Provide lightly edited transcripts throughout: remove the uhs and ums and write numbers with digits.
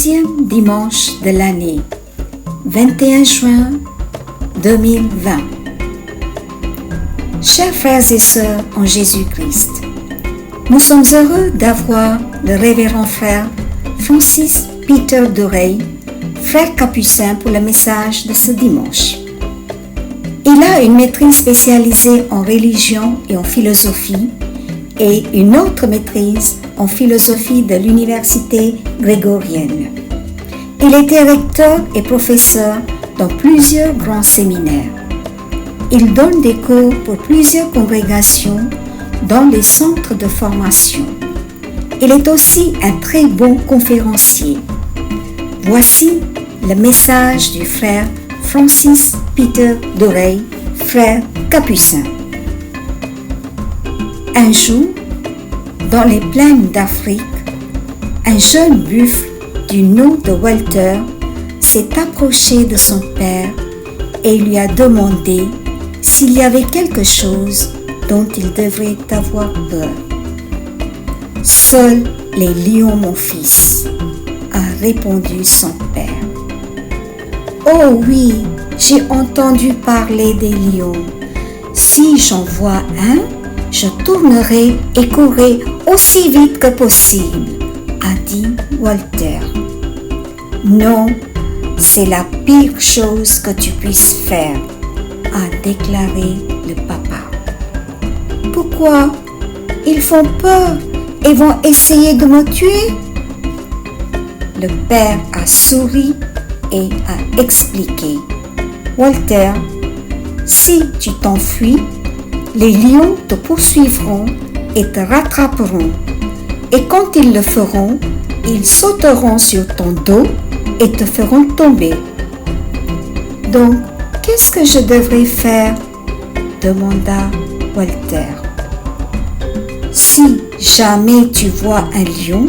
deuxième dimanche de l'année, 21 juin 2020. Chers frères et sœurs en Jésus-Christ, nous sommes heureux d'avoir le révérend frère Francis Peter Dorey, frère capucin, pour le message de ce dimanche. Il a une maîtrise spécialisée en religion et en philosophie et une autre maîtrise en philosophie de l'université grégorienne. Il était recteur et professeur dans plusieurs grands séminaires. Il donne des cours pour plusieurs congrégations dans les centres de formation. Il est aussi un très bon conférencier. Voici le message du frère Francis Peter Dorey, frère capucin. Un jour, dans les plaines d'Afrique, un jeune buffle du nom de Walter s'est approché de son père et lui a demandé s'il y avait quelque chose dont il devrait avoir peur. « Seuls les lions, mon fils, » a répondu son père. « Oh oui, j'ai entendu parler des lions. Si j'en vois un, je tournerai et courrai aussi vite que possible, » a dit Walter. « Non, c'est la pire chose que tu puisses faire, » a déclaré le papa. « Pourquoi? Ils font peur et vont essayer de me tuer ?» Le père a souri et a expliqué. « Walter, si tu t'enfuis, les lions te poursuivront et te rattraperont. Et quand ils le feront, ils sauteront sur ton dos et te feront tomber. Donc, qu'est-ce que je devrais faire ? Demanda Walter. Si jamais tu vois un lion,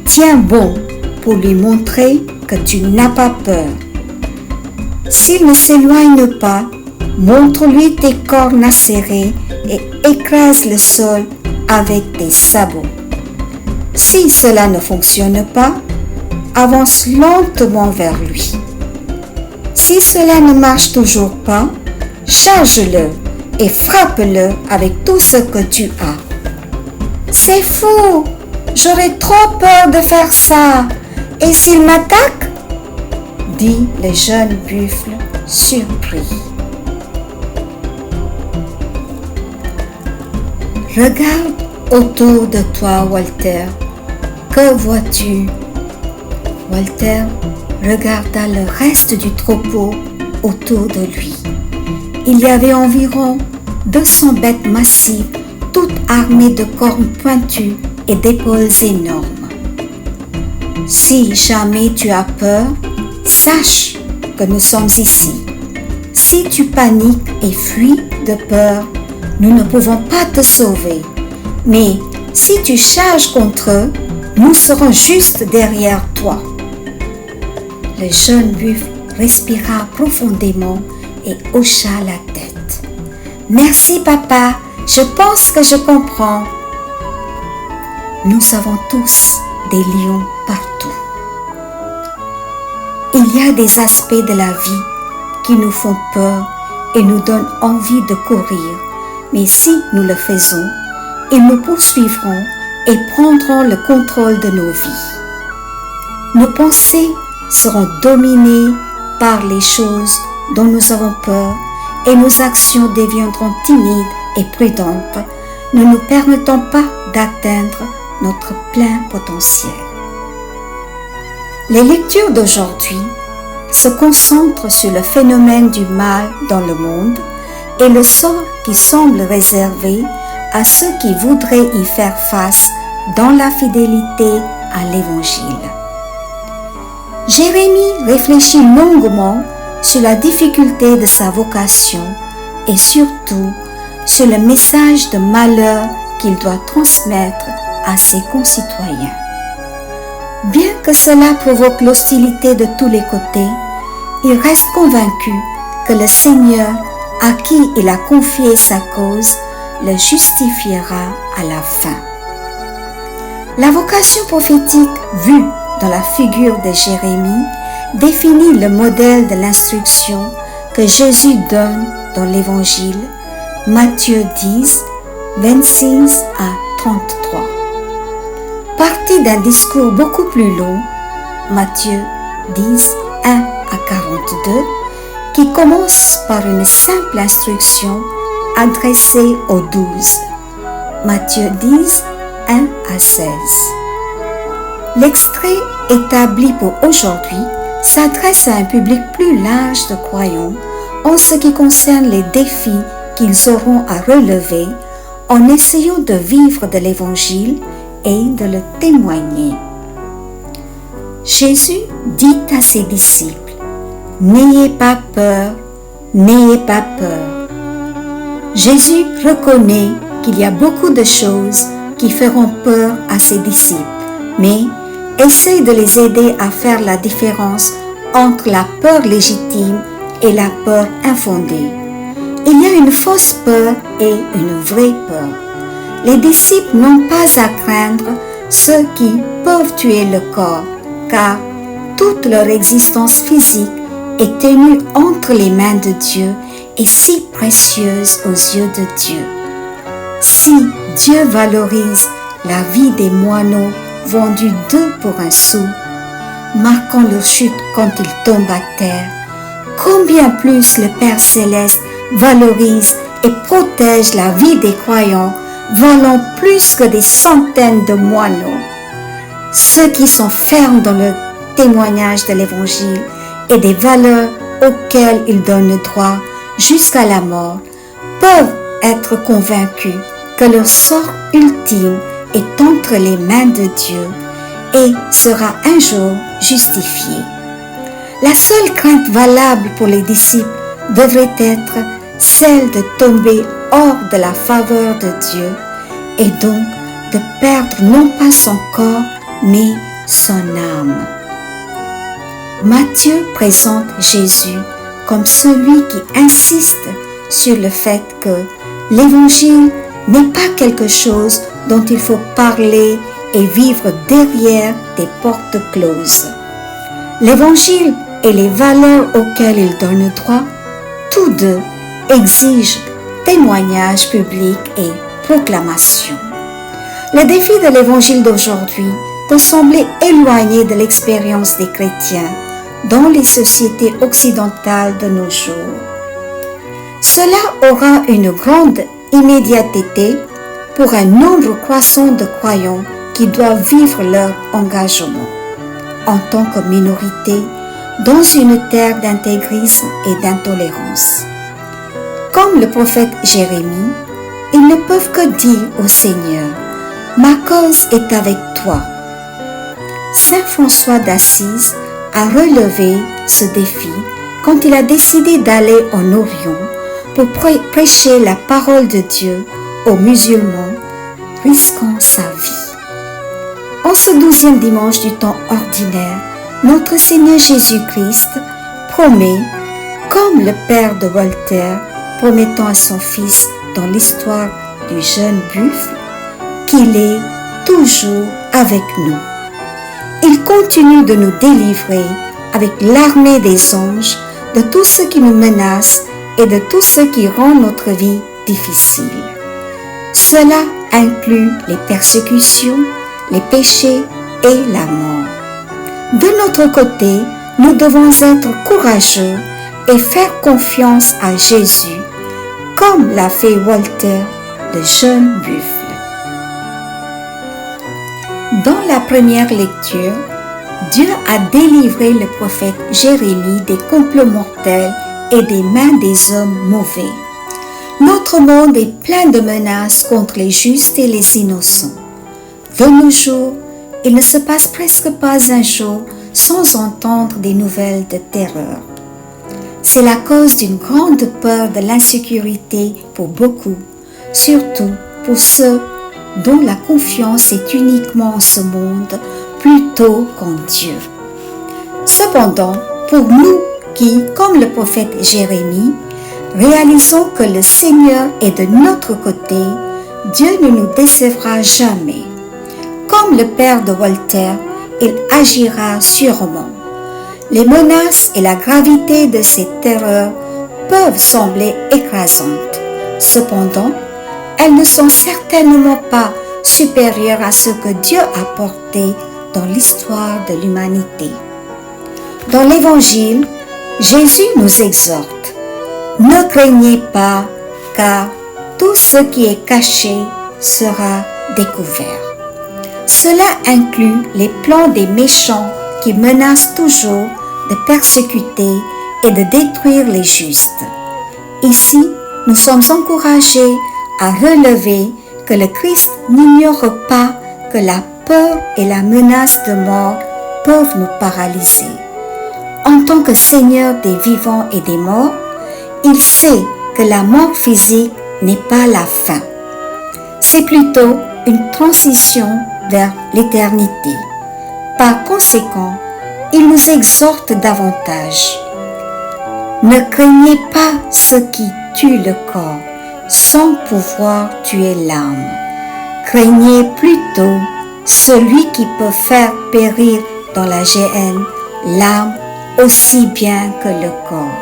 tiens bon pour lui montrer que tu n'as pas peur. S'il ne s'éloigne pas, montre-lui tes cornes acérées et écrase le sol avec tes sabots. Si cela ne fonctionne pas, avance lentement vers lui. Si cela ne marche toujours pas, charge-le et frappe-le avec tout ce que tu as. « C'est fou! J'aurais trop peur de faire ça. Et s'il m'attaque ?» dit le jeune buffle surpris. Regarde autour de toi, Walter. Que vois-tu? Walter regarda le reste du troupeau autour de lui. Il y avait environ 200 bêtes massives, toutes armées de cornes pointues et d'épaules énormes. Si jamais tu as peur, sache que nous sommes ici. Si tu paniques et fuis de peur, nous ne pouvons pas te sauver. Mais si tu charges contre eux, nous serons juste derrière toi. Le jeune buffle respira profondément et hocha la tête. « Merci papa, je pense que je comprends. » Nous avons tous des lions partout. Il y a des aspects de la vie qui nous font peur et nous donnent envie de courir. Mais si nous le faisons, ils nous poursuivront et prendront le contrôle de nos vies. Nos pensées seront dominées par les choses dont nous avons peur et nos actions deviendront timides et prudentes, ne nous permettant pas d'atteindre notre plein potentiel. Les lectures d'aujourd'hui se concentrent sur le phénomène du mal dans le monde et le sort qui semble réservé à ceux qui voudraient y faire face dans la fidélité à l'Évangile. Jérémie réfléchit longuement sur la difficulté de sa vocation et surtout sur le message de malheur qu'il doit transmettre à ses concitoyens. Bien que cela provoque l'hostilité de tous les côtés, il reste convaincu que le Seigneur, à qui il a confié sa cause, le justifiera à la fin. La vocation prophétique vue dans la figure de Jérémie, définit le modèle de l'instruction que Jésus donne dans l'Évangile, Matthieu 10, 26 à 33. Parti d'un discours beaucoup plus long, Matthieu 10, 1 à 42, qui commence par une simple instruction adressée aux 12. Matthieu 10, 1 à 16. L'extrait établi pour aujourd'hui s'adresse à un public plus large de croyants en ce qui concerne les défis qu'ils auront à relever en essayant de vivre de l'Évangile et de le témoigner. Jésus dit à ses disciples, « N'ayez pas peur, n'ayez pas peur. » Jésus reconnaît qu'il y a beaucoup de choses qui feront peur à ses disciples, mais essaie de les aider à faire la différence entre la peur légitime et la peur infondée. Il y a une fausse peur et une vraie peur. Les disciples n'ont pas à craindre ceux qui peuvent tuer le corps, car toute leur existence physique est tenue entre les mains de Dieu et si précieuse aux yeux de Dieu. Si Dieu valorise la vie des moineaux vendus 2 pour un sou, marquant leur chute quand ils tombent à terre, combien plus le Père Céleste valorise et protège la vie des croyants, valant plus que des centaines de moineaux. Ceux qui sont fermes dans le témoignage de l'Évangile et des valeurs auxquelles ils donnent le droit jusqu'à la mort peuvent être convaincus que leur sort ultime est entre les mains de Dieu et sera un jour justifié. La seule crainte valable pour les disciples devrait être celle de tomber hors de la faveur de Dieu et donc de perdre non pas son corps mais son âme. Matthieu présente Jésus comme celui qui insiste sur le fait que l'Évangile n'est pas quelque chose dont il faut parler et vivre derrière des portes closes. L'Évangile et les valeurs auxquelles il donne droit, tous deux exigent témoignage public et proclamation. Le défi de l'Évangile d'aujourd'hui peut sembler éloigné de l'expérience des chrétiens dans les sociétés occidentales de nos jours. Cela aura une grande immédiateté pour un nombre croissant de croyants qui doivent vivre leur engagement en tant que minorité dans une terre d'intégrisme et d'intolérance. Comme le prophète Jérémie, ils ne peuvent que dire au Seigneur, « Ma cause est avec toi. » Saint François d'Assise a relevé ce défi quand il a décidé d'aller en Orient pour prêcher la parole de Dieu aux musulmans, risquant sa vie. En ce 12e dimanche du temps ordinaire, notre Seigneur Jésus-Christ promet, comme le père de Voltaire promettant à son fils dans l'histoire du jeune buffle, qu'il est toujours avec nous. Il continue de nous délivrer avec l'armée des anges de tout ce qui nous menace et de tout ce qui rend notre vie difficile. Cela inclut les persécutions, les péchés et la mort. De notre côté, nous devons être courageux et faire confiance à Jésus, comme l'a fait Voltaire, le jeune buffle. Dans la première lecture, Dieu a délivré le prophète Jérémie des complots mortels et des mains des hommes mauvais. Notre monde est plein de menaces contre les justes et les innocents. De nos jours, il ne se passe presque pas un jour sans entendre des nouvelles de terreur. C'est la cause d'une grande peur de l'insécurité pour beaucoup, surtout pour ceux dont la confiance est uniquement en ce monde plutôt qu'en Dieu. Cependant, pour nous qui, comme le prophète Jérémie, réalisons que le Seigneur est de notre côté, Dieu ne nous décevra jamais. Comme le père de Voltaire, il agira sûrement. Les menaces et la gravité de ces terreurs peuvent sembler écrasantes. Cependant, elles ne sont certainement pas supérieures à ce que Dieu a porté dans l'histoire de l'humanité. Dans l'Évangile, Jésus nous exhorte « Ne craignez pas, car tout ce qui est caché sera découvert. » Cela inclut les plans des méchants qui menacent toujours de persécuter et de détruire les justes. Ici, nous sommes encouragés à relever que le Christ n'ignore pas que la peur et la menace de mort peuvent nous paralyser. En tant que Seigneur des vivants et des morts, il sait que la mort physique n'est pas la fin. C'est plutôt une transition vers l'éternité. Par conséquent, il nous exhorte davantage. Ne craignez pas ce qui tue le corps, sans pouvoir tuer l'âme. Craignez plutôt celui qui peut faire périr dans la géhenne l'âme aussi bien que le corps.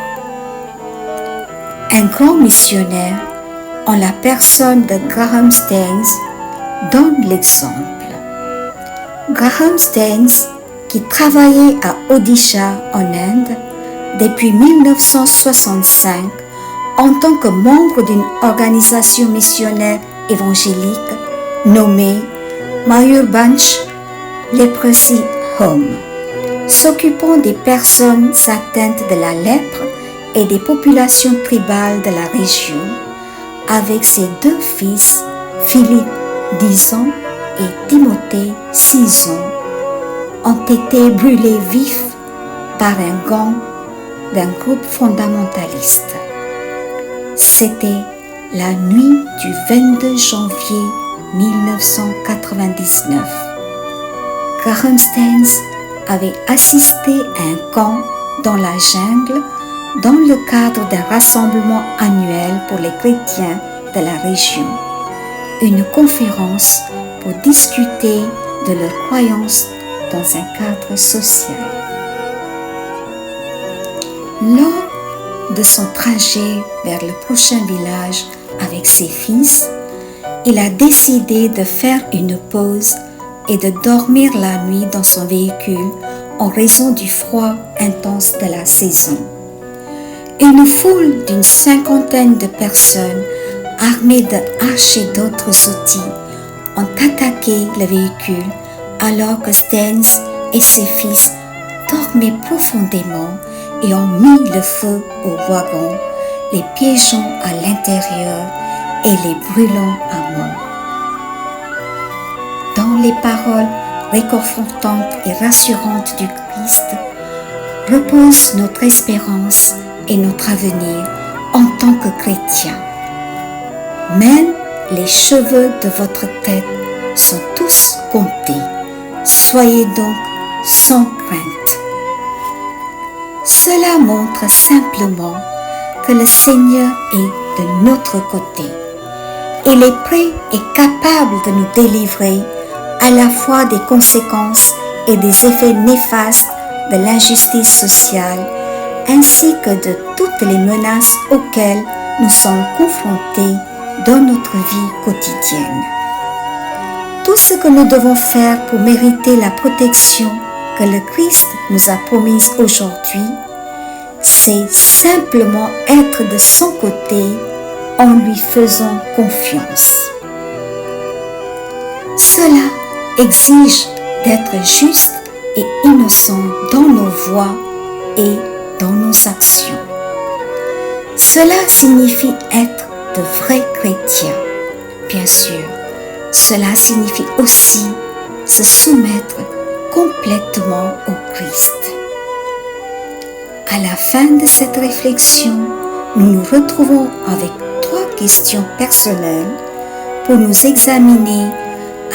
Un grand missionnaire, en la personne de Graham Staines, donne l'exemple. Graham Staines, qui travaillait à Odisha en Inde depuis 1965 en tant que membre d'une organisation missionnaire évangélique nommée Mayurbanch Leprosy Home, s'occupant des personnes atteintes de la lèpre et des populations tribales de la région, avec ses deux fils, Philippe, 10 ans, et Timothée, 6 ans, ont été brûlés vifs par un gang d'un groupe fondamentaliste. C'était la nuit du 22 janvier 1999. Graham Staines avait assisté à un camp dans la jungle dans le cadre d'un rassemblement annuel pour les chrétiens de la région, une conférence pour discuter de leurs croyances dans un cadre social. Lors de son trajet vers le prochain village avec ses fils, il a décidé de faire une pause et de dormir la nuit dans son véhicule en raison du froid intense de la saison. Une foule d'une 50aine de personnes armées de haches et d'autres outils ont attaqué le véhicule alors que Staines et ses fils dormaient profondément et ont mis le feu au wagon, les piégeant à l'intérieur et les brûlant à mort. Dans les paroles réconfortantes et rassurantes du Christ repose notre espérance et notre avenir en tant que chrétiens. Même les cheveux de votre tête sont tous comptés. Soyez donc sans crainte. Cela montre simplement que le Seigneur est de notre côté. Il est prêt et capable de nous délivrer à la fois des conséquences et des effets néfastes de l'injustice sociale, ainsi que de toutes les menaces auxquelles nous sommes confrontés dans notre vie quotidienne. Tout ce que nous devons faire pour mériter la protection que le Christ nous a promise aujourd'hui, c'est simplement être de son côté en lui faisant confiance. Cela exige d'être juste et innocent dans nos voies et dans nos actions. Cela signifie être de vrais chrétiens. Bien sûr, cela signifie aussi se soumettre complètement au Christ. À la fin de cette réflexion, nous nous retrouvons avec 3 questions personnelles pour nous examiner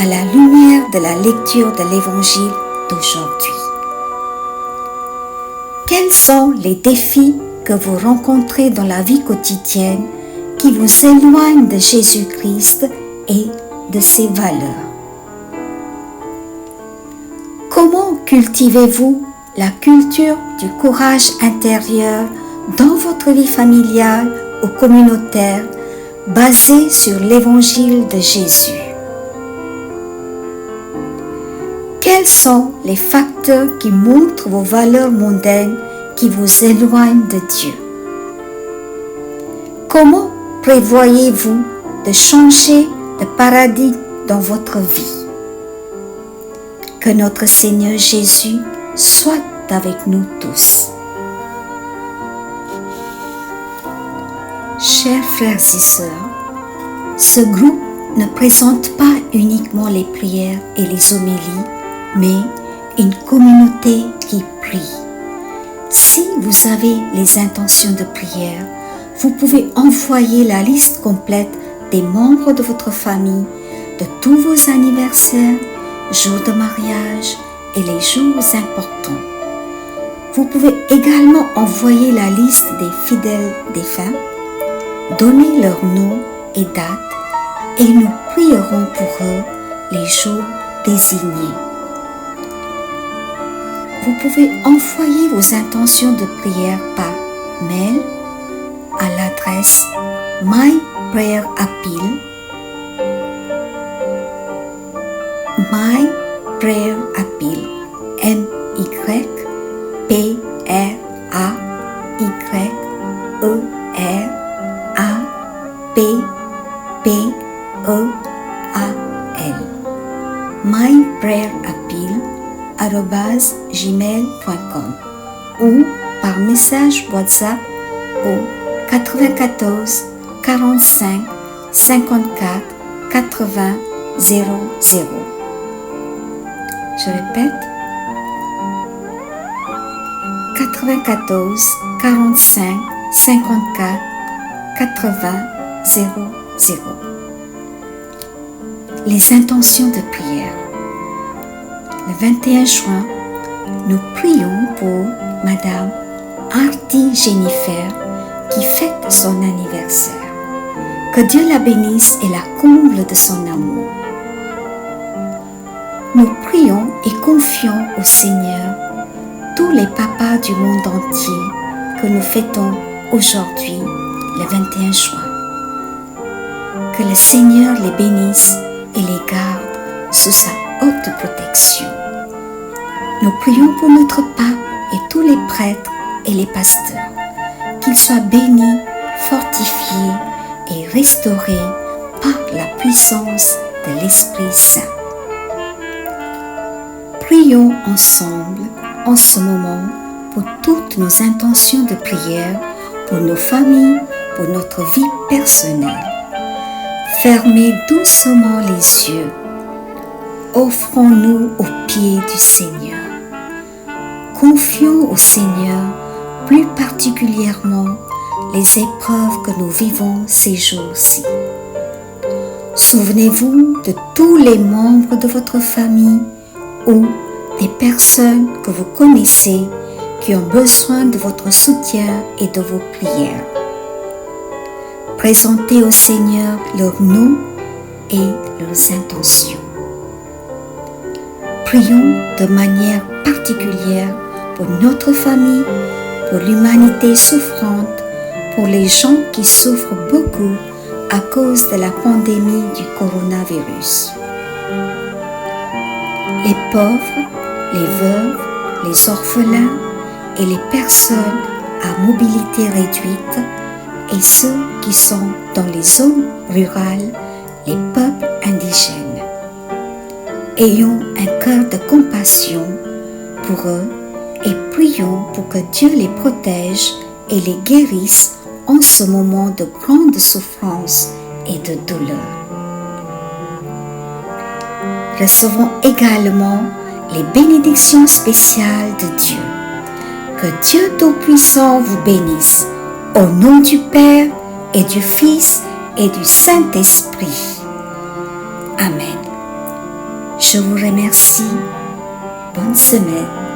à la lumière de la lecture de l'Évangile d'aujourd'hui. Quels sont les défis que vous rencontrez dans la vie quotidienne qui vous éloignent de Jésus-Christ et de ses valeurs? Comment Cultivez-vous la culture du courage intérieur dans votre vie familiale ou communautaire basée sur l'évangile de Jésus. Quels sont les facteurs qui montrent vos valeurs mondaines qui vous éloignent de Dieu? Comment prévoyez-vous de changer de paradigme dans votre vie? Que notre Seigneur Jésus soit avec nous tous. Chers frères et sœurs, ce groupe ne présente pas uniquement les prières et les homélies, mais une communauté qui prie. Si vous avez les intentions de prière, vous pouvez envoyer la liste complète des membres de votre famille, de tous vos anniversaires, jours de mariage et les jours importants. Vous pouvez également envoyer la liste des fidèles défunts, donner leur nom et date et nous prierons pour eux les jours désignés. Vous pouvez envoyer vos intentions de prière par mail à l'adresse myprayerappeal, myprayerappeal@gmail.com ou par message WhatsApp au 94 45 54 80 00. Je répète, 94 45 54 80 00. Les intentions de prière. Le 21 juin, nous prions pour Madame Hardy Jennifer qui fête son anniversaire. Que Dieu la bénisse et la comble de son amour. Nous prions et confions au Seigneur tous les papas du monde entier que nous fêtons aujourd'hui, le 21 juin. Que le Seigneur les bénisse et les garde sous sa haute protection. Nous prions pour notre pape et tous les prêtres et les pasteurs, qu'ils soient bénis, fortifiés et restaurés par la puissance de l'Esprit Saint. Prions ensemble en ce moment pour toutes nos intentions de prière, pour nos familles, pour notre vie personnelle. Fermez doucement les yeux. Offrons-nous aux pieds du Seigneur. Confions au Seigneur plus particulièrement les épreuves que nous vivons ces jours-ci. Souvenez-vous de tous les membres de votre famille ou des personnes que vous connaissez qui ont besoin de votre soutien et de vos prières. Présentez au Seigneur leurs noms et leurs intentions. Prions de manière particulière pour notre famille, pour l'humanité souffrante, pour les gens qui souffrent beaucoup à cause de la pandémie du coronavirus. Les pauvres, les veuves, les orphelins et les personnes à mobilité réduite et ceux qui sont dans les zones rurales, les peuples indigènes. Ayons un cœur de compassion pour eux et prions pour que Dieu les protège et les guérisse en ce moment de grande souffrance et de douleur. Recevons également les bénédictions spéciales de Dieu. Que Dieu Tout-Puissant vous bénisse, au nom du Père et du Fils et du Saint-Esprit. Amen. Je vous remercie. Bonne semaine.